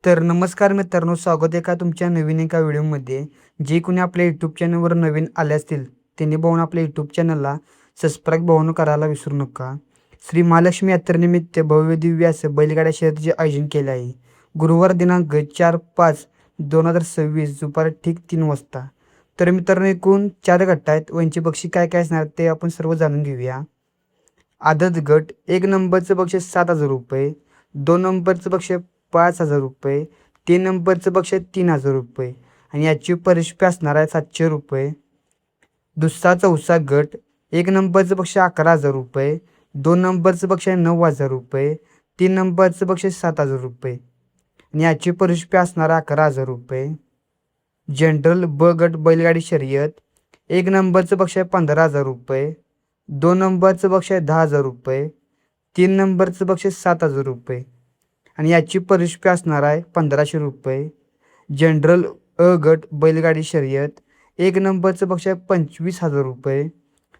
तर नमस्कार मित्रांनो, स्वागत आहे का तुमच्या नवीन एका व्हिडिओमध्ये. जे कोणी आपल्या यूट्यूब चॅनलवर नवीन आले असतील त्यांनी पाहून आपल्या यूट्यूब चॅनलला सबस्क्राईब पाहून करायला विसरू नका. श्री महालक्ष्मी यात्रेनिमित्त भव्य दिव्य असं बैलगाड्या शर्यतीचे आयोजन केले आहे. गुरुवार दिनांक 4/5/2026 दुपारी ठीक 3 वाजता. तर मित्रांनो, एकूण 4 गट आहेत व यांची बक्षीस काय काय असणार ते आपण सर्व जाणून घेऊया. आदत गट 1 नंबरचं बक्षीस 7,000 रुपये, 2 नंबरचं बक्षीस 5,000 रुपये, 3 नंबरचं बक्षीस 3,000 रुपये आणि याची परिशिष्ट असणार आहे 700 रुपये. दुसरा चौथा गट 1 नंबरचं बक्षीस 11,000 रुपये, 2 नंबरचं बक्षीस 9,000 रुपये, 3 नंबरचं बक्षीस 7,000 रुपये आणि याची परिशिष्ट असणार आहे 11,000 रुपये. जनरल ब गट बैलगाडी शर्यत 1 नंबरचं बक्षीस 15,000 रुपये, 2 नंबरचं बक्षीस 10,000 रुपये, 3 नंबरचं बक्षीस 7,000 रुपये आणि याची परिशिष्ट असणार आहे 1,500 रुपये. जनरल अ गट बैलगाडी शर्यत 1 नंबरचं बक्षीस 25,000 रुपये,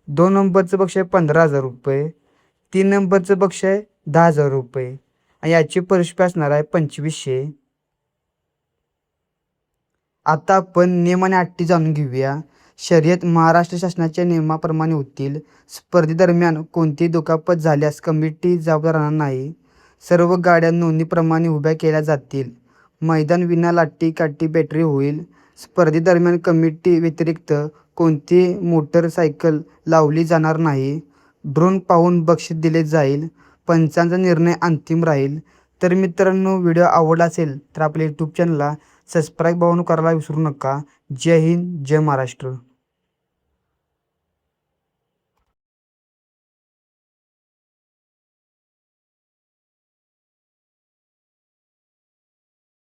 2 नंबरचं बक्षीस 15,000 रुपये, 3 नंबरचं बक्षीस 10,000 रुपये आणि याची परिशिष्ट असणार आहे 2,500. आता आपण नियम आणि अटी जाणून घेऊया. शर्यत महाराष्ट्र शासनाच्या नियमाप्रमाणे होतील. स्पर्धेदरम्यान कोणतीही दुखापत झाल्यास कमिटी जबाबदार राहणार नाही. सर्व गाड्या नोंदणीप्रमाणे उभ्या केल्या जातील. मैदान विना लाठी काठी बॅटरी होईल. स्पर्धेदरम्यान कमिटी व्यतिरिक्त कोणतीही मोटरसायकल लावली जाणार नाही. ड्रोन पाहून बक्षीस दिले जाईल. पंचांचा निर्णय अंतिम राहील. तर मित्रांनो, व्हिडिओ आवडला असेल तर आपल्या यूट्यूब चॅनलला सबस्क्राईब करायला विसरू नका. जय हिंद, जय महाराष्ट्र.